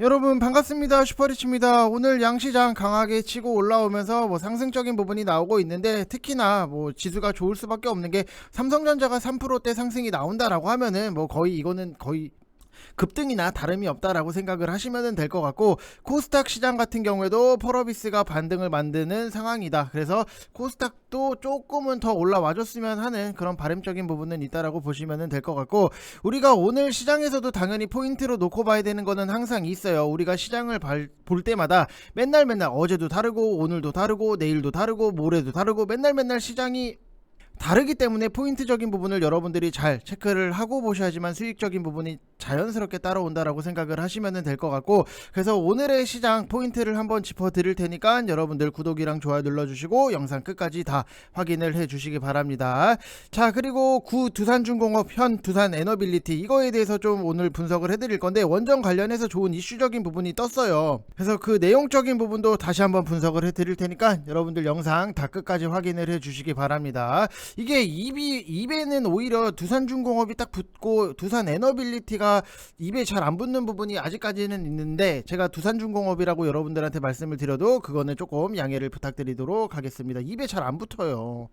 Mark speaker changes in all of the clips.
Speaker 1: 여러분 반갑습니다. 슈퍼리치입니다. 오늘 양시장 강하게 치고 올라오면서 상승적인 부분이 나오고 있는데, 특히나 지수가 좋을 수밖에 없는 게 삼성전자가 3%대 상승이 나온다라고 하면은 거의 이거는 거의 급등이나 다름이 없다라고 생각을 하시면 될 것 같고, 코스닥 시장 같은 경우에도 펄어비스가 반등을 만드는 상황이다. 그래서 코스닥도 조금은 더 올라와줬으면 하는 그런 바람적인 부분은 있다라고 보시면 될 것 같고, 우리가 오늘 시장에서도 당연히 포인트로 놓고 봐야 되는 거는 항상 있어요. 우리가 시장을 볼 때마다 맨날 어제도 다르고 오늘도 다르고 내일도 다르고 모레도 다르고 맨날 시장이 다르기 때문에 포인트적인 부분을 여러분들이 잘 체크를 하고 보셔야지만 수익적인 부분이 자연스럽게 따라온다라고 생각을 하시면 될 것 같고, 그래서 오늘의 시장 포인트를 한번 짚어 드릴 테니까 여러분들 구독이랑 좋아요 눌러주시고 영상 끝까지 다 확인을 해 주시기 바랍니다. 자, 그리고 두산중공업, 현 두산에너빌리티, 이거에 대해서 좀 오늘 분석을 해드릴 건데, 원전 관련해서 좋은 이슈적인 부분이 떴어요. 그래서 그 내용적인 부분도 다시 한번 분석을 해드릴 테니까 여러분들 영상 다 끝까지 확인을 해 주시기 바랍니다. 이게 입에는 오히려 두산중공업이 딱 붙고 두산에너빌리티가 입에 잘 안 붙는 부분이 아직까지는 있는데, 제가 두산중공업이라고 여러분들한테 말씀을 드려도 그거는 조금 양해를 부탁드리도록 하겠습니다. 입에 잘 안 붙어요.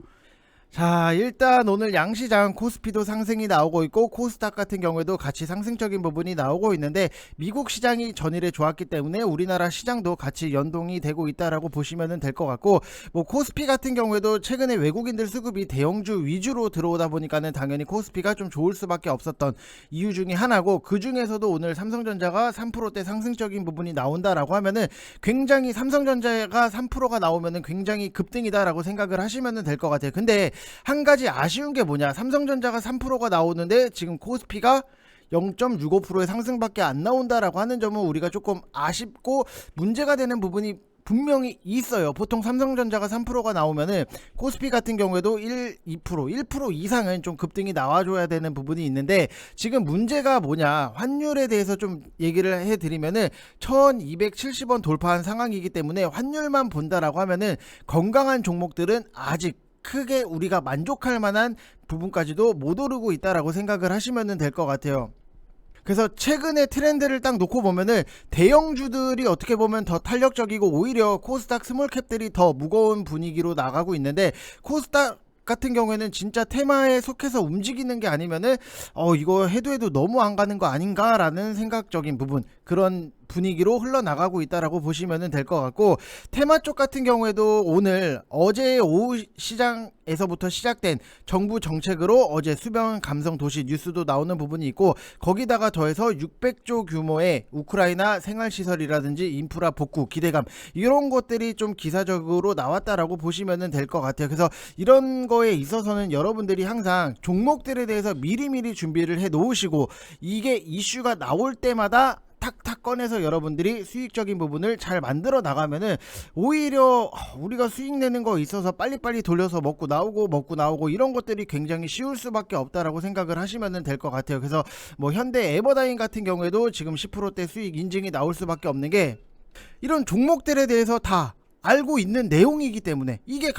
Speaker 1: 자, 일단 오늘 양시장 코스피도 상승이 나오고 있고, 코스닥 같은 경우에도 같이 상승적인 부분이 나오고 있는데, 미국 시장이 전일에 좋았기 때문에 우리나라 시장도 같이 연동이 되고 있다라고 보시면 될 것 같고, 코스피 같은 경우에도 최근에 외국인들 수급이 대형주 위주로 들어오다 보니까는 당연히 코스피가 좀 좋을 수밖에 없었던 이유 중에 하나고, 그 중에서도 오늘 삼성전자가 3%대 상승적인 부분이 나온다라고 하면은 굉장히, 삼성전자가 3%가 나오면은 굉장히 급등이다라고 생각을 하시면 될 것 같아요. 근데 한 가지 아쉬운 게 뭐냐, 삼성전자가 3%가 나오는데 지금 코스피가 0.65%의 상승밖에 안 나온다라고 하는 점은 우리가 조금 아쉽고 문제가 되는 부분이 분명히 있어요. 보통 삼성전자가 3%가 나오면은 코스피 같은 경우에도 1% 이상은 좀 급등이 나와줘야 되는 부분이 있는데, 지금 문제가 뭐냐, 환율에 대해서 좀 얘기를 해드리면은 1270원 돌파한 상황이기 때문에 환율만 본다라고 하면은 건강한 종목들은 아직 크게 우리가 만족할 만한 부분까지도 못 오르고 있다라고 생각을 하시면 될 것 같아요. 그래서 최근의 트렌드를 딱 놓고 보면은 대형주들이 어떻게 보면 더 탄력적이고, 오히려 코스닥 스몰캡들이 더 무거운 분위기로 나가고 있는데, 코스닥 같은 경우에는 진짜 테마에 속해서 움직이는 게 아니면은 이거 해도 너무 안 가는 거 아닌가라는 생각적인 부분, 그런 분위기로 흘러나가고 있다라고 보시면 될 것 같고, 테마 쪽 같은 경우에도 어제 오후 시장에서부터 시작된 정부 정책으로 어제 수변 감성 도시 뉴스도 나오는 부분이 있고, 거기다가 더해서 600조 규모의 우크라이나 생활시설이라든지 인프라 복구 기대감, 이런 것들이 좀 기사적으로 나왔다라고 보시면 될 것 같아요. 그래서 이런 거에 있어서는 여러분들이 항상 종목들에 대해서 미리미리 준비를 해 놓으시고, 이게 이슈가 나올 때마다 탁탁 꺼내서 여러분들이 수익적인 부분을 잘 만들어 나가면은 오히려 우리가 수익 내는 거 있어서 빨리빨리 돌려서 먹고 나오고 이런 것들이 굉장히 쉬울 수밖에 없다라고 생각을 하시면 될 것 같아요. 그래서 현대 에버다인 같은 경우에도 지금 10%대 수익 인증이 나올 수밖에 없는 게, 이런 종목들에 대해서 다 알고 있는 내용이기 때문에 이게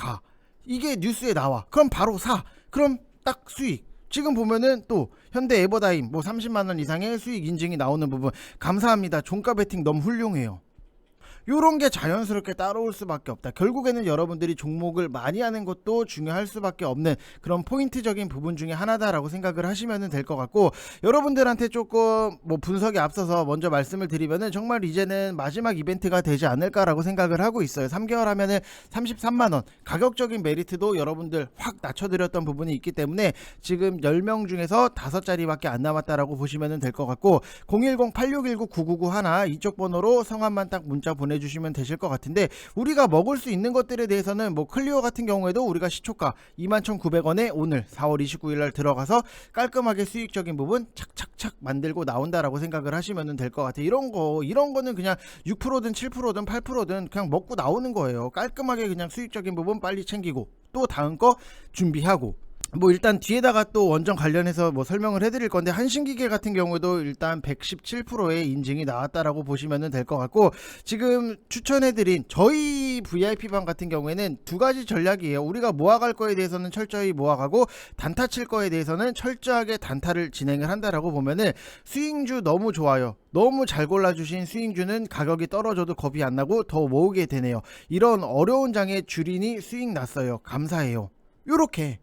Speaker 1: 뉴스에 나와, 그럼 바로 사, 그럼 딱 수익. 지금 보면은 또 현대 에버다임 30만원 이상의 수익 인증이 나오는 부분, 감사합니다. 종가 베팅 너무 훌륭해요. 요런 게 자연스럽게 따라올 수밖에 없다. 결국에는 여러분들이 종목을 많이 하는 것도 중요할 수밖에 없는 그런 포인트적인 부분 중에 하나다라고 생각을 하시면 될 것 같고, 여러분들한테 조금 분석에 앞서서 먼저 말씀을 드리면은, 정말 이제는 마지막 이벤트가 되지 않을까라고 생각을 하고 있어요. 3개월 하면은 33만원 가격적인 메리트도 여러분들 확 낮춰드렸던 부분이 있기 때문에 지금 10명 중에서 5자리밖에 안 남았다라고 보시면 될 것 같고, 010-8619-9991 이쪽 번호로 성함만 딱 문자 보내주시면 되실 것 같은데, 우리가 먹을 수 있는 것들에 대해서는 클리오 같은 경우에도 우리가 시초가 21,900원에 오늘 4월 29일 날 들어가서 깔끔하게 수익적인 부분 착착착 만들고 나온다라고 생각을 하시면 될 것 같아요. 이런 거는 그냥 6%든 7%든 8%든 그냥 먹고 나오는 거예요. 깔끔하게 그냥 수익적인 부분 빨리 챙기고 또 다음 거 준비하고, 뭐 일단 뒤에다가 또 원전 관련해서 뭐 설명을 해드릴 건데, 한신기계 같은 경우도 일단 117%의 인증이 나왔다라고 보시면 될 것 같고, 지금 추천해드린 저희 VIP방 같은 경우에는 두 가지 전략이에요. 우리가 모아갈 거에 대해서는 철저히 모아가고, 단타 칠 거에 대해서는 철저하게 단타를 진행을 한다라고 보면은, 스윙주 너무 좋아요. 너무 잘 골라주신 스윙주는 가격이 떨어져도 겁이 안 나고 더 모으게 되네요. 이런 어려운 장에 주린이 스윙 났어요. 감사해요. 요렇게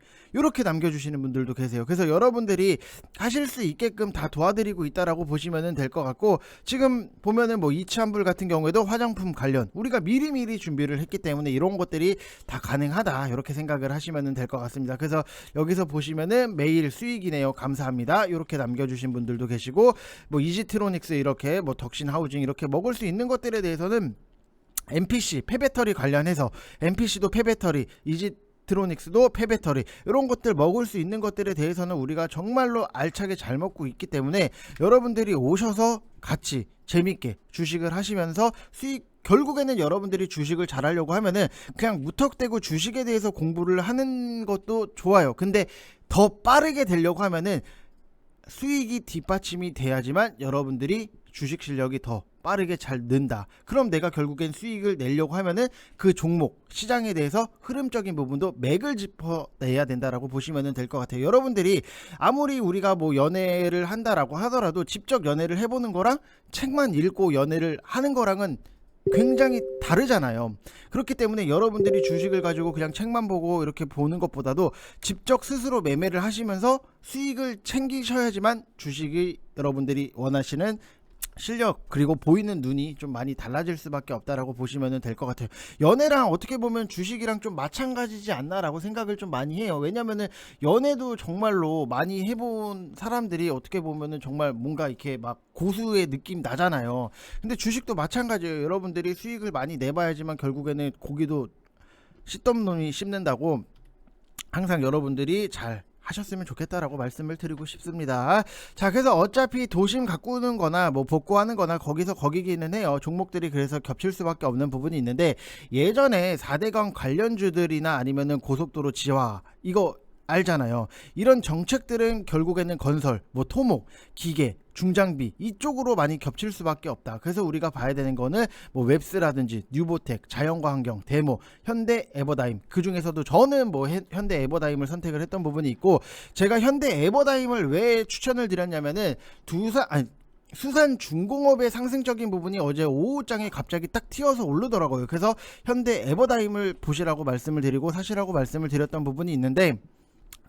Speaker 1: 남겨주시는 분들도 계세요. 그래서 여러분들이 하실 수 있게끔 다 도와드리고 있다라고 보시면 될 것 같고, 지금 보면은 뭐 이치환불 같은 경우에도 화장품 관련 우리가 미리미리 준비를 했기 때문에 이런 것들이 다 가능하다, 이렇게 생각을 하시면 될 것 같습니다. 그래서 여기서 보시면은 매일 수익이네요, 감사합니다, 이렇게 남겨주신 분들도 계시고, 뭐 이지트로닉스 이렇게 뭐 덕신하우징 이렇게 먹을 수 있는 것들에 대해서는 MPC 폐배터리 관련해서, MPC도 폐배터리, 트로닉스도 폐배터리, 이런 것들 먹을 수 있는 것들에 대해서는 우리가 정말로 알차게 잘 먹고 있기 때문에, 여러분들이 오셔서 같이 재밌게 주식을 하시면서 수익, 결국에는 여러분들이 주식을 잘 하려고 하면은 그냥 무턱대고 주식에 대해서 공부를 하는 것도 좋아요. 근데 더 빠르게 되려고 하면은 수익이 뒷받침이 돼야지만 여러분들이 주식 실력이 더 빠르게 잘 는다. 그럼 내가 결국엔 수익을 내려고 하면은 그 종목 시장에 대해서 흐름적인 부분도 맥을 짚어내야 된다라고 보시면 될 것 같아요. 여러분들이 아무리 우리가 뭐 연애를 한다라고 하더라도 직접 연애를 해보는 거랑 책만 읽고 연애를 하는 거랑은 굉장히 다르잖아요. 그렇기 때문에 여러분들이 주식을 가지고 그냥 책만 보고 이렇게 보는 것보다도 직접 스스로 매매를 하시면서 수익을 챙기셔야지만 주식이 여러분들이 원하시는 실력, 그리고 보이는 눈이 좀 많이 달라질 수밖에 없다라고 보시면 될 것 같아요. 연애랑 어떻게 보면 주식이랑 좀 마찬가지지 않나라고 생각을 좀 많이 해요. 왜냐면은 연애도 정말로 많이 해본 사람들이 어떻게 보면은 정말 뭔가 이렇게 막 고수의 느낌 나잖아요. 근데 주식도 마찬가지예요. 여러분들이 수익을 많이 내봐야지만 결국에는 고기도 씻던 놈이 씹는다고, 항상 여러분들이 잘 하셨으면 좋겠다라고 말씀을 드리고 싶습니다. 자, 그래서 어차피 도심 가꾸는 거나 뭐 복구하는 거나 거기서 거기기는 해요. 종목들이 그래서 겹칠 수밖에 없는 부분이 있는데, 예전에 4대강 관련주들이나 아니면은 고속도로 지화, 이거 알잖아요. 이런 정책들은 결국에는 건설, 뭐 토목, 기계, 중장비 이쪽으로 많이 겹칠 수밖에 없다. 그래서 우리가 봐야 되는 거는 뭐 웹스라든지 뉴보텍, 자연과 환경, 데모, 현대 에버다임, 그 중에서도 저는 뭐 현대 에버다임을 선택을 했던 부분이 있고, 제가 현대 에버다임을 왜 추천을 드렸냐면은 수산중공업의 상승적인 부분이 어제 오후장에 갑자기 딱 튀어서 오르더라고요. 그래서 현대 에버다임을 보시라고 말씀을 드리고 사시라고 말씀을 드렸던 부분이 있는데,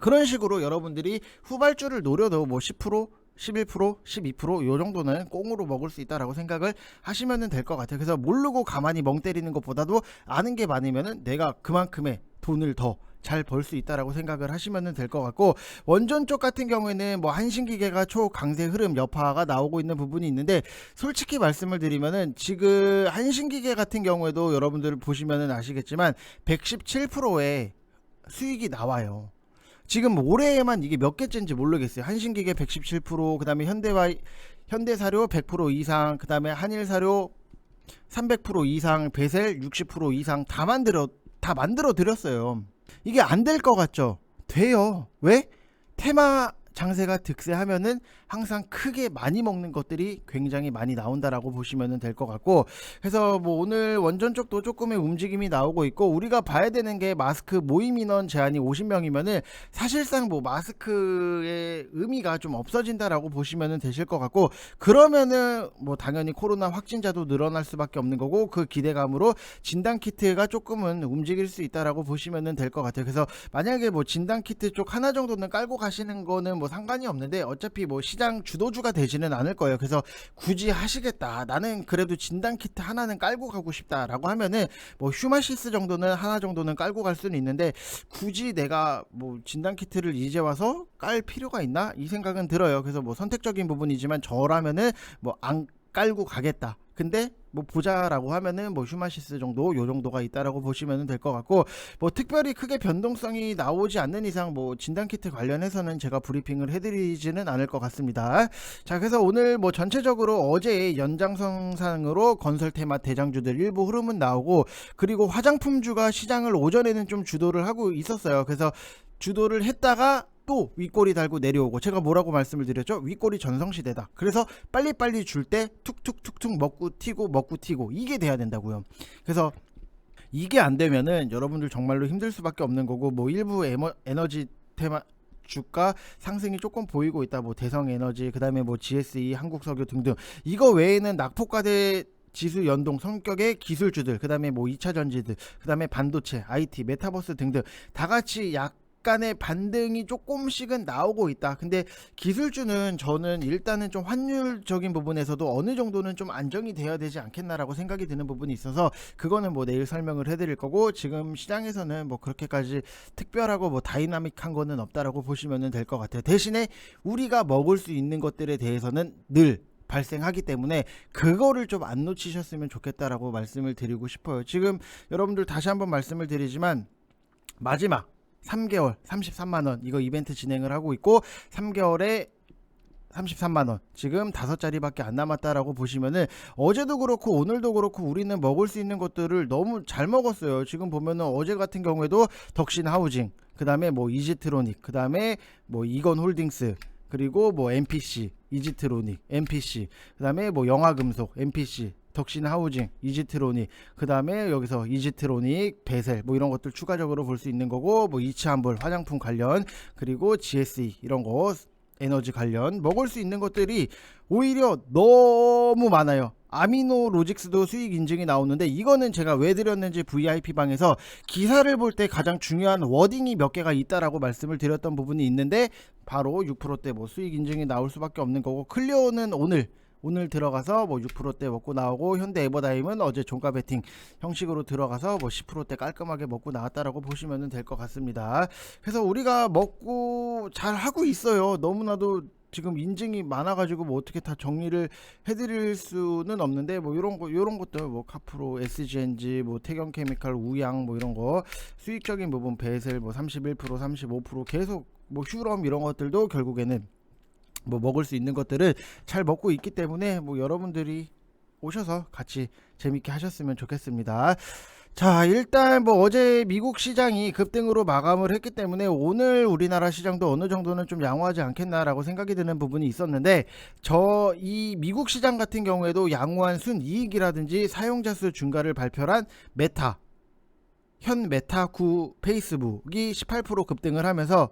Speaker 1: 그런 식으로 여러분들이 후발주를 노려도 뭐 10%, 11%, 12%요 정도는 꽁으로 먹을 수 있다라고 생각을 하시면 될 것 같아요. 그래서 모르고 가만히 멍 때리는 것보다도 아는 게 많으면은 내가 그만큼의 돈을 더 잘 벌 수 있다라고 생각을 하시면 될 것 같고, 원전 쪽 같은 경우에는 뭐 한신기계가 초강세 흐름 여파가 나오고 있는 부분이 있는데, 솔직히 말씀을 드리면은 지금 한신기계 같은 경우에도 여러분들 보시면은 아시겠지만 117%의 수익이 나와요. 지금 올해에만 이게 몇 개째인지 모르겠어요. 한신기계 117%, 그 다음에 현대사료 100% 이상, 그 다음에 한일사료 300% 이상, 베셀 60% 이상 다 만들어 드렸어요. 이게 안 될 것 같죠? 돼요. 왜? 테마 장세가 득세하면은 항상 크게 많이 먹는 것들이 굉장히 많이 나온다라고 보시면 될 것 같고, 그래서 뭐 오늘 원전 쪽도 조금의 움직임이 나오고 있고, 우리가 봐야 되는 게 마스크 모임 인원 제한이 50명이면은 사실상 뭐 마스크의 의미가 좀 없어진다라고 보시면 되실 것 같고, 그러면은 뭐 당연히 코로나 확진자도 늘어날 수밖에 없는 거고, 그 기대감으로 진단키트가 조금은 움직일 수 있다라고 보시면 될 것 같아요. 그래서 만약에 뭐 진단키트 쪽 하나 정도는 깔고 가시는 거는 뭐 상관이 없는데, 어차피 뭐 시장 주도주가 되지는 않을 거예요. 그래서 굳이 하시겠다, 나는 그래도 진단키트 하나는 깔고 가고 싶다 라고 하면은 뭐 휴마시스 정도는 하나 정도는 깔고 갈 수는 있는데, 굳이 내가 뭐 진단키트를 이제 와서 깔 필요가 있나, 이 생각은 들어요. 그래서 뭐 선택적인 부분이지만 저라면은 뭐 안 깔고 가겠다, 근데 뭐 보자라고 하면은 뭐 휴마시스 정도, 요 정도가 있다라고 보시면 될 것 같고, 뭐 특별히 크게 변동성이 나오지 않는 이상 뭐 진단키트 관련해서는 제가 브리핑을 해드리지는 않을 것 같습니다. 자, 그래서 오늘 뭐 전체적으로 어제 연장선상으로 건설 테마 대장주들 일부 흐름은 나오고, 그리고 화장품주가 시장을 오전에는 좀 주도를 하고 있었어요. 그래서 주도를 했다가 또 윗꼬리 달고 내려오고, 제가 뭐라고 말씀을 드렸죠? 윗꼬리 전성시대다. 그래서 빨리빨리 줄 때 툭툭툭툭 먹고 튀고 이게 돼야 된다고요. 그래서 이게 안 되면은 여러분들 정말로 힘들 수밖에 없는 거고, 뭐 일부 에너지 테마 주가 상승이 조금 보이고 있다. 뭐 대성에너지, 그 다음에 뭐 GSE, 한국석유 등등. 이거 외에는 낙폭과대 지수 연동 성격의 기술주들, 그 다음에 뭐 2차 전지들, 그 다음에 반도체, IT, 메타버스 등등 다 같이 약간의 반등이 조금씩은 나오고 있다. 근데 기술주는 저는 일단은 좀 환율적인 부분에서도 어느 정도는 좀 안정이 돼야 되지 않겠나라고 생각이 드는 부분이 있어서, 그거는 뭐 내일 설명을 해드릴 거고, 지금 시장에서는 뭐 그렇게까지 특별하고 뭐 다이나믹한 거는 없다라고 보시면 될 것 같아요. 대신에 우리가 먹을 수 있는 것들에 대해서는 늘 발생하기 때문에 그거를 좀 안 놓치셨으면 좋겠다라고 말씀을 드리고 싶어요. 지금 여러분들 다시 한번 말씀을 드리지만, 마지막 3개월 33만원 이거 이벤트 진행을 하고 있고, 3개월에 33만원, 지금 5자리밖에 안 남았다라고 보시면은, 어제도 그렇고 오늘도 그렇고 우리는 먹을 수 있는 것들을 너무 잘 먹었어요. 지금 보면은 어제 같은 경우에도 덕신하우징, 그 다음에 뭐 이지트로닉, 그 다음에 뭐 이건홀딩스, 그리고 뭐 MPC, 이지트로닉, MPC, 그 다음에 뭐 영화금속, MPC, 덕신하우징, 이지트로닉, 그 다음에 여기서 이지트로닉, 베셀, 뭐 이런 것들 추가적으로 볼 수 있는 거고, 뭐 이치한볼, 화장품 관련, 그리고 GSE 이런 거, 에너지 관련 먹을 수 있는 것들이 오히려 너무 많아요. 아미노 로직스도 수익 인증이 나오는데, 이거는 제가 왜 드렸는지 VIP 방에서 기사를 볼 때 가장 중요한 워딩이 몇 개가 있다라고 말씀을 드렸던 부분이 있는데, 바로 6%대 뭐 수익 인증이 나올 수밖에 없는 거고, 클리오는 오늘 들어가서 뭐 6%대 먹고 나오고, 현대 에버다임은 어제 종가 베팅 형식으로 들어가서 뭐 10%대 깔끔하게 먹고 나왔다라고 보시면 될 것 같습니다. 그래서 우리가 먹고 잘 하고 있어요. 너무나도 지금 인증이 많아가지고 뭐 어떻게 다 정리를 해드릴 수는 없는데, 뭐 요런 것들 뭐 카프로, SGNG, 뭐 태경케미칼, 우양 뭐 이런 거 수익적인 부분, 베셀 뭐 31%, 35% 계속 뭐 휴럼 이런 것들도 결국에는 뭐 먹을 수 있는 것들을 잘 먹고 있기 때문에, 뭐 여러분들이 오셔서 같이 재밌게 하셨으면 좋겠습니다. 자, 일단 뭐 어제 미국 시장이 급등으로 마감을 했기 때문에 오늘 우리나라 시장도 어느 정도는 좀 양호하지 않겠나라고 생각이 드는 부분이 있었는데, 이 미국 시장 같은 경우에도 양호한 순이익이라든지 사용자 수 증가를 발표한 메타, 현 메타9 페이스북이 18% 급등을 하면서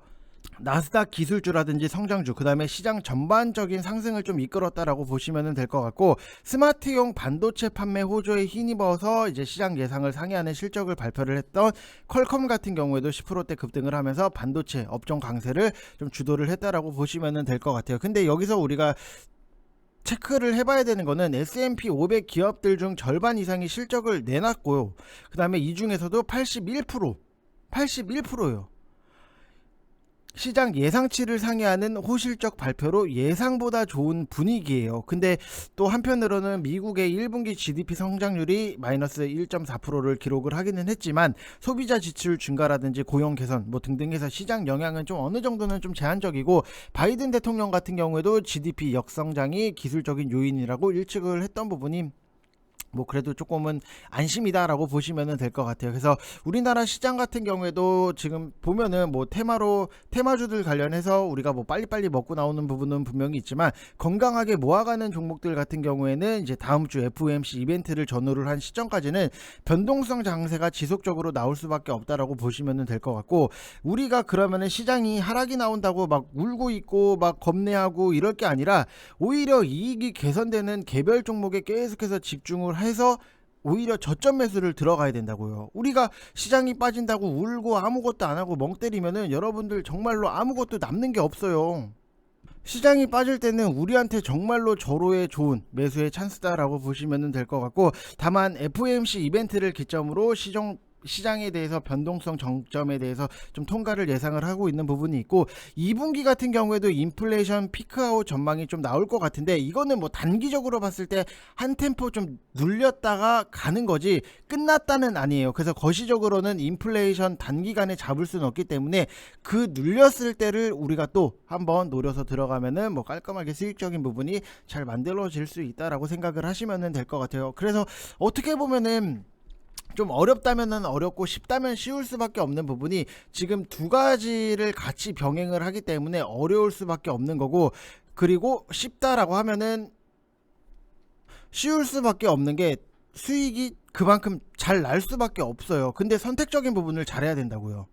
Speaker 1: 나스닥 기술주라든지 성장주, 그 다음에 시장 전반적인 상승을 좀 이끌었다라고 보시면 될 것 같고, 스마트용 반도체 판매 호조에 힘입어서 이제 시장 예상을 상회하는 실적을 발표를 했던 퀄컴 같은 경우에도 10%대 급등을 하면서 반도체 업종 강세를 좀 주도를 했다라고 보시면 될 것 같아요. 근데 여기서 우리가 체크를 해봐야 되는 거는 S&P 500 기업들 중 절반 이상이 실적을 내놨고요. 그 다음에 이 중에서도 81%예요. 시장 예상치를 상회하는 호실적 발표로 예상보다 좋은 분위기예요. 근데 또 한편으로는 미국의 1분기 GDP 성장률이 마이너스 1.4%를 기록을 하기는 했지만, 소비자 지출 증가라든지 고용 개선 뭐 등등 해서 시장 영향은 좀 어느 정도는 좀 제한적이고, 바이든 대통령 같은 경우에도 GDP 역성장이 기술적인 요인이라고 일축을 했던 부분이 뭐 그래도 조금은 안심이다라고 보시면 될 것 같아요. 그래서 우리나라 시장 같은 경우에도 지금 보면은 뭐 테마주들 관련해서 우리가 뭐 빨리빨리 먹고 나오는 부분은 분명히 있지만, 건강하게 모아가는 종목들 같은 경우에는 이제 다음 주 FOMC 이벤트를 전후를 한 시점까지는 변동성 장세가 지속적으로 나올 수밖에 없다라고 보시면 될 것 같고, 우리가 그러면은 시장이 하락이 나온다고 막 울고 있고 막 겁내하고 이럴 게 아니라, 오히려 이익이 개선되는 개별 종목에 계속해서 집중을 해서 오히려 저점 매수를 들어가야 된다고요. 우리가 시장이 빠진다고 울고 아무것도 안 하고 멍 때리면은 여러분들 정말로 아무것도 남는 게 없어요. 시장이 빠질 때는 우리한테 정말로 절호의 좋은 매수의 찬스다라고 보시면 될 것 같고, 다만 FOMC 이벤트를 기점으로 시장에 대해서 변동성 정점에 대해서 좀 통과를 예상을 하고 있는 부분이 있고, 2분기 같은 경우에도 인플레이션 피크아웃 전망이 좀 나올 것 같은데, 이거는 뭐 단기적으로 봤을 때 한 템포 좀 눌렸다가 가는 거지 끝났다는 아니에요. 그래서 거시적으로는 인플레이션 단기간에 잡을 수는 없기 때문에, 그 눌렸을 때를 우리가 또 한번 노려서 들어가면은 뭐 깔끔하게 수익적인 부분이 잘 만들어질 수 있다라고 생각을 하시면 될 것 같아요. 그래서 어떻게 보면은 좀 어렵다면은 어렵고 쉽다면 쉬울 수밖에 없는 부분이 지금 두 가지를 같이 병행을 하기 때문에 어려울 수밖에 없는 거고, 그리고 쉽다라고 하면은 쉬울 수밖에 없는 게 수익이 그만큼 잘 날 수밖에 없어요. 근데 선택적인 부분을 잘해야 된다고요.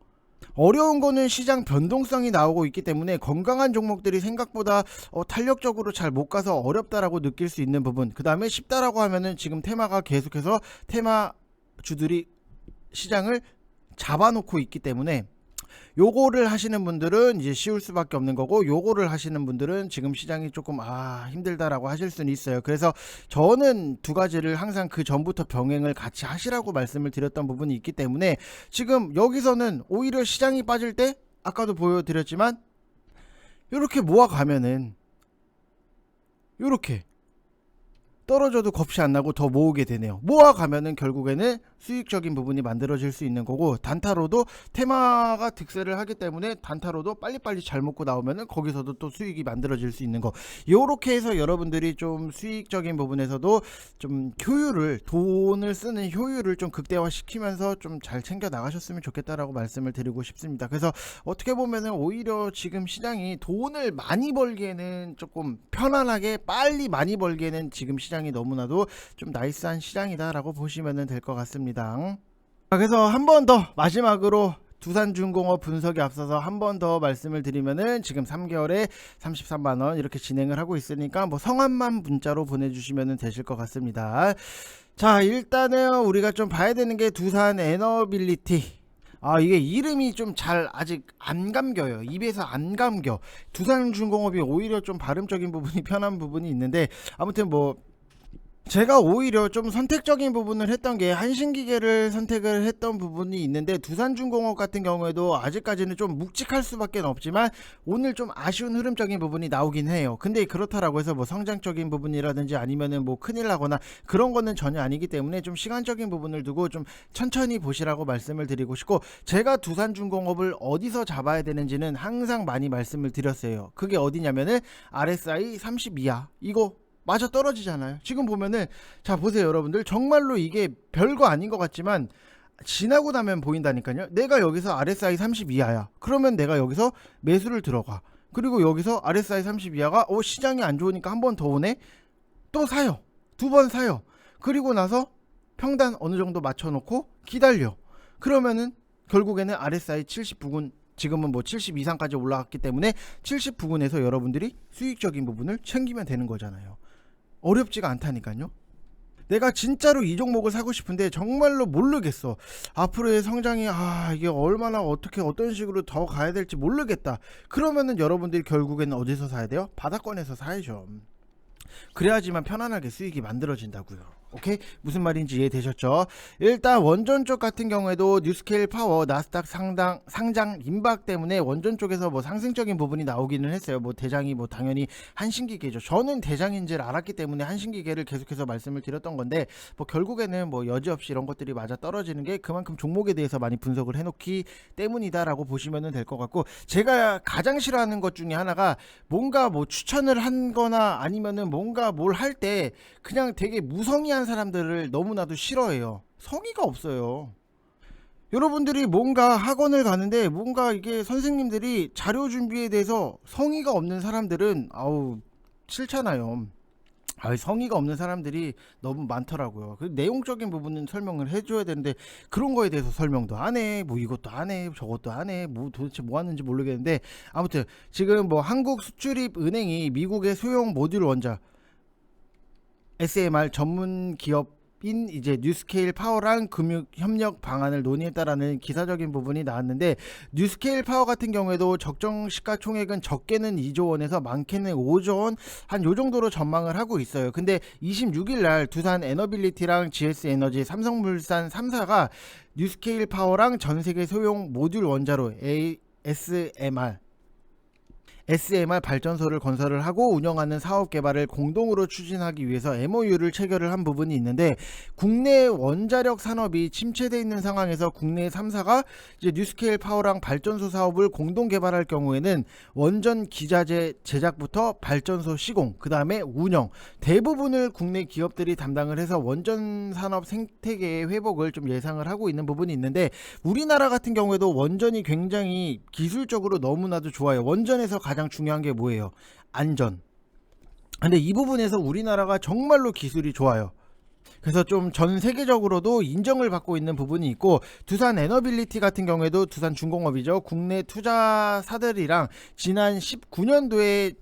Speaker 1: 어려운 거는 시장 변동성이 나오고 있기 때문에 건강한 종목들이 생각보다 탄력적으로 잘 못 가서 어렵다라고 느낄 수 있는 부분, 그 다음에 쉽다라고 하면은 지금 테마가 계속해서 테마 주들이 시장을 잡아놓고 있기 때문에 요거를 하시는 분들은 이제 쉬울 수밖에 없는 거고, 요거를 하시는 분들은 지금 시장이 조금 힘들다라고 하실 수는 있어요. 그래서 저는 두 가지를 항상 그 전부터 병행을 같이 하시라고 말씀을 드렸던 부분이 있기 때문에, 지금 여기서는 오히려 시장이 빠질 때 아까도 보여드렸지만 요렇게 모아가면은 요렇게 떨어져도 겁이 안 나고 더 모으게 되네요. 모아가면은 결국에는 수익적인 부분이 만들어질 수 있는 거고, 단타로도 테마가 득세를 하기 때문에 단타로도 빨리빨리 잘 먹고 나오면은 거기서도 또 수익이 만들어질 수 있는 거. 요렇게 해서 여러분들이 좀 수익적인 부분에서도 좀 효율을, 돈을 쓰는 효율을 좀 극대화시키면서 좀 잘 챙겨 나가셨으면 좋겠다라고 말씀을 드리고 싶습니다. 그래서 어떻게 보면은 오히려 지금 시장이 돈을 많이 벌기에는 조금 편안하게 빨리 많이 벌기에는 지금 시장이 너무나도 좀 나이스한 시장이다라고 보시면 될 것 같습니다. 그래서 한 번 더 마지막으로 두산중공업 분석에 앞서서 한 번 더 말씀을 드리면은, 지금 3개월에 33만원 이렇게 진행을 하고 있으니까 뭐 성함만 문자로 보내주시면 되실 것 같습니다. 자, 일단은 우리가 좀 봐야 되는 게 두산 에너빌리티. 이게 이름이 좀 잘 아직 안 감겨요. 입에서 안 감겨. 두산중공업이 오히려 좀 발음적인 부분이 편한 부분이 있는데, 아무튼 뭐 제가 오히려 좀 선택적인 부분을 했던 게 한신기계를 선택을 했던 부분이 있는데, 두산중공업 같은 경우에도 아직까지는 좀 묵직할 수밖에 없지만 오늘 좀 아쉬운 흐름적인 부분이 나오긴 해요. 근데 그렇다라고 해서 뭐 성장적인 부분이라든지 아니면은 뭐 큰일 나거나 그런 거는 전혀 아니기 때문에 좀 시간적인 부분을 두고 좀 천천히 보시라고 말씀을 드리고 싶고, 제가 두산중공업을 어디서 잡아야 되는지는 항상 많이 말씀을 드렸어요. 그게 어디냐면은 RSI 32야. 이거 맞아 떨어지잖아요. 지금 보면은, 자 보세요 여러분들, 정말로 이게 별거 아닌 것 같지만 지나고 나면 보인다니까요. 내가 여기서 RSI 30 이하야. 그러면 내가 여기서 매수를 들어가. 그리고 여기서 RSI 30 이하가 시장이 안 좋으니까 한 번 더 오네. 또 사요. 두 번 사요. 그리고 나서 평단 어느 정도 맞춰놓고 기다려. 그러면은 결국에는 RSI 70 부근, 지금은 뭐 70 이상까지 올라갔기 때문에 70 부근에서 여러분들이 수익적인 부분을 챙기면 되는 거잖아요. 어렵지가 않다니까요. 내가 진짜로 이 종목을 사고 싶은데 정말로 모르겠어. 앞으로의 성장이 이게 얼마나 어떻게 어떤 식으로 더 가야 될지 모르겠다. 그러면은 여러분들이 결국에는 어디서 사야 돼요? 바닥권에서 사야죠. 그래야지만 편안하게 수익이 만들어진다고요. 오케이? 무슨 말인지 이해되셨죠? 일단 원전 쪽 같은 경우에도 뉴스케일 파워 나스닥 상장 임박 때문에 원전 쪽에서 뭐 상승적인 부분이 나오기는 했어요. 뭐 대장이 뭐 당연히 한신기계죠. 저는 대장인지를 알았기 때문에 한신기계를 계속해서 말씀을 드렸던 건데, 뭐 결국에는 뭐 여지없이 이런 것들이 맞아 떨어지는 게 그만큼 종목에 대해서 많이 분석을 해놓기 때문이다라고 보시면 될 것 같고, 제가 가장 싫어하는 것 중에 하나가 뭔가 뭐 추천을 한거나 아니면은 뭔가 뭘 할 때 그냥 되게 무성의한 사람들을 너무나도 싫어해요. 성의가 없어요. 여러분들이 뭔가 학원을 가는데 뭔가 이게 선생님들이 자료 준비에 대해서 성의가 없는 사람들은 싫잖아요. 성의가 없는 사람들이 너무 많더라고요. 그 내용적인 부분은 설명을 해줘야 되는데 그런 거에 대해서 설명도 안 해. 뭐 이것도 안 해, 저것도 안 해. 뭐 도대체 뭐 하는지 모르겠는데, 아무튼 지금 뭐 한국수출입은행이 미국의 소형 모듈 원자 SMR 전문 기업인 이제 뉴스케일 파워랑 금융 협력 방안을 논의했다라는 기사적인 부분이 나왔는데, 뉴스케일 파워 같은 경우에도 적정 시가총액은 적게는 2조 원에서 많게는 5조 원 한 요 정도로 전망을 하고 있어요. 근데 26일 날 두산 에너빌리티랑 GS 에너지, 삼성물산 3사가 뉴스케일 파워랑 전 세계 소형 모듈 원자로 SMR SMR 발전소를 건설을 하고 운영하는 사업 개발을 공동으로 추진하기 위해서 MOU를 체결을 한 부분이 있는데, 국내 원자력 산업이 침체되어 있는 상황에서 국내 3사가 이제 뉴스케일 파워랑 발전소 사업을 공동 개발할 경우에는 원전 기자재 제작부터 발전소 시공, 그 다음에 운영 대부분을 국내 기업들이 담당을 해서 원전 산업 생태계의 회복을 좀 예상을 하고 있는 부분이 있는데, 우리나라 같은 경우에도 원전이 굉장히 기술적으로 너무나도 좋아요. 원전에서 가장 중요한 게 뭐예요? 안전. 근데 이 부분에서 우리나라가 정말로 기술이 좋아요. 그래서 좀 전 세계적으로도 인정을 받고 있는 부분이 있고, 두산 에너빌리티 같은 경우에도 두산중공업이죠. 국내 투자사들이랑 지난 19년도에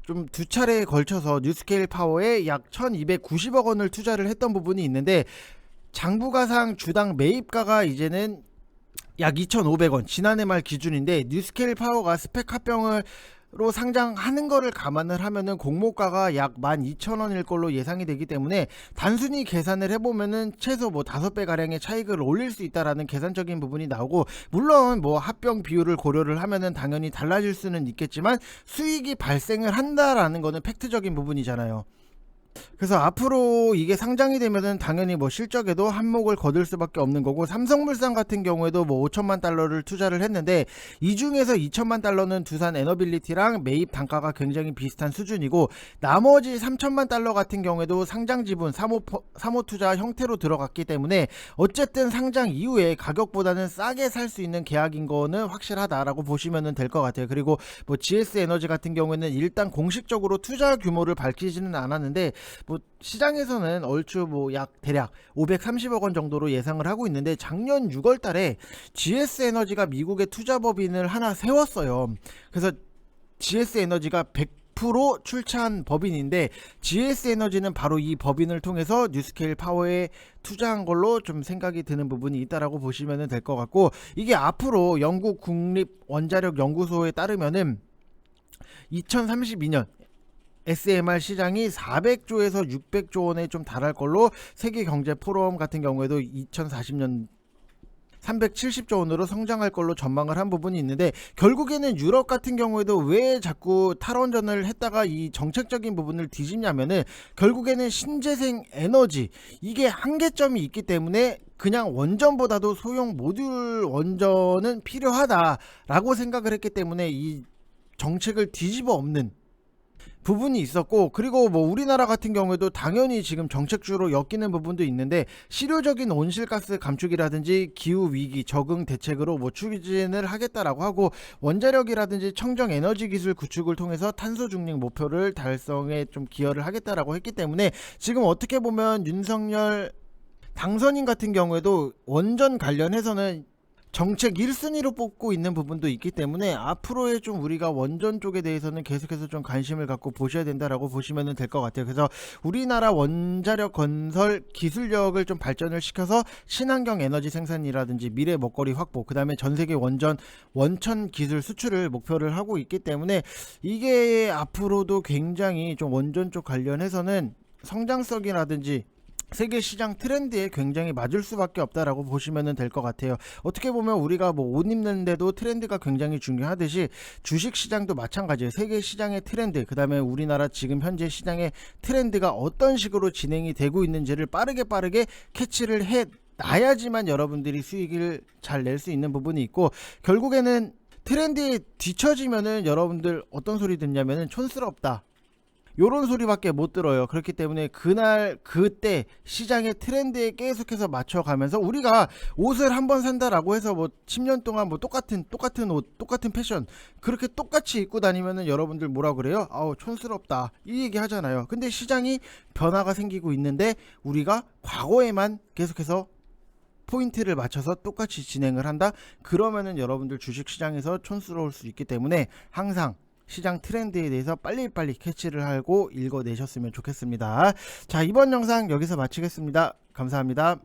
Speaker 1: 좀 두 차례에 걸쳐서 뉴스케일 파워에 약 1290억 원을 투자를 했던 부분이 있는데, 장부가상 주당 매입가가 이제는 약 2,500원, 지난해 말 기준인데, 뉴스케일 파워가 스펙 합병으로 상장하는 거를 감안을 하면은 공모가가 약 12,000원일 걸로 예상이 되기 때문에, 단순히 계산을 해보면은 최소 뭐 5배 가량의 차익을 올릴 수 있다라는 계산적인 부분이 나오고, 물론 뭐 합병 비율을 고려를 하면은 당연히 달라질 수는 있겠지만 수익이 발생을 한다라는 거는 팩트적인 부분이잖아요. 그래서 앞으로 이게 상장이 되면은 당연히 뭐 실적에도 한몫을 거둘 수밖에 없는 거고, 삼성물산 같은 경우에도 뭐 5천만 달러를 투자를 했는데, 이 중에서 2천만 달러는 두산 에너빌리티랑 매입 단가가 굉장히 비슷한 수준이고, 나머지 3천만 달러 같은 경우에도 상장 지분 사모 투자 형태로 들어갔기 때문에 어쨌든 상장 이후에 가격보다는 싸게 살 수 있는 계약인 거는 확실하다라고 보시면 될 것 같아요. 그리고 뭐 GS 에너지 같은 경우에는 일단 공식적으로 투자 규모를 밝히지는 않았는데, 뭐 시장에서는 얼추 뭐 약 대략 530억 원 정도로 예상을 하고 있는데, 작년 6월 달에 GS 에너지가 미국의 투자 법인을 하나 세웠어요. 그래서 GS 에너지가 100% 출차한 법인인데, GS 에너지는 바로 이 법인을 통해서 뉴스케일 파워에 투자한 걸로 좀 생각이 드는 부분이 있다라고 보시면 될 것 같고, 이게 앞으로 영국 국립 원자력 연구소에 따르면은 2032년 SMR 시장이 400조에서 600조 원에 좀 달할 걸로, 세계경제포럼 같은 경우에도 2040년 370조 원으로 성장할 걸로 전망을 한 부분이 있는데, 결국에는 유럽 같은 경우에도 왜 자꾸 탈원전을 했다가 이 정책적인 부분을 뒤집냐면은, 결국에는 신재생 에너지, 이게 한계점이 있기 때문에 그냥 원전보다도 소형 모듈 원전은 필요하다라고 생각을 했기 때문에 이 정책을 뒤집어 엎는 부분이 있었고, 그리고 뭐 우리나라 같은 경우에도 당연히 지금 정책주로 엮이는 부분도 있는데, 실효적인 온실가스 감축이라든지 기후위기 적응 대책으로 뭐 추진을 하겠다라고 하고, 원자력이라든지 청정 에너지 기술 구축을 통해서 탄소 중립 목표를 달성에 좀 기여를 하겠다라고 했기 때문에, 지금 어떻게 보면 윤석열 당선인 같은 경우에도 원전 관련해서는 정책 1순위로 뽑고 있는 부분도 있기 때문에, 앞으로의 좀 우리가 원전 쪽에 대해서는 계속해서 좀 관심을 갖고 보셔야 된다라고 보시면 될 것 같아요. 그래서 우리나라 원자력 건설 기술력을 좀 발전을 시켜서 친환경 에너지 생산이라든지 미래 먹거리 확보, 그 다음에 전세계 원천 기술 수출을 목표를 하고 있기 때문에, 이게 앞으로도 굉장히 좀 원전 쪽 관련해서는 성장성이라든지 세계 시장 트렌드에 굉장히 맞을 수밖에 없다라고 보시면 될 것 같아요. 어떻게 보면 우리가 뭐 옷 입는데도 트렌드가 굉장히 중요하듯이, 주식 시장도 마찬가지예요. 세계 시장의 트렌드, 그 다음에 우리나라 지금 현재 시장의 트렌드가 어떤 식으로 진행이 되고 있는지를 빠르게 캐치를 해 놔야지만 여러분들이 수익을 잘 낼 수 있는 부분이 있고, 결국에는 트렌드에 뒤처지면은 여러분들 어떤 소리 듣냐면은 촌스럽다, 요런 소리밖에 못 들어요. 그렇기 때문에 그때 시장의 트렌드에 계속해서 맞춰가면서, 우리가 옷을 한번 산다라고 해서 뭐 10년 동안 뭐 똑같은 옷, 똑같은 패션 그렇게 똑같이 입고 다니면은 여러분들 뭐라 그래요? 아우 촌스럽다, 이 얘기 하잖아요. 근데 시장이 변화가 생기고 있는데, 우리가 과거에만 계속해서 포인트를 맞춰서 똑같이 진행을 한다? 그러면은 여러분들 주식시장에서 촌스러울 수 있기 때문에, 항상 시장 트렌드에 대해서 빨리빨리 캐치를 하고 읽어내셨으면 좋겠습니다. 자, 이번 영상 여기서 마치겠습니다. 감사합니다.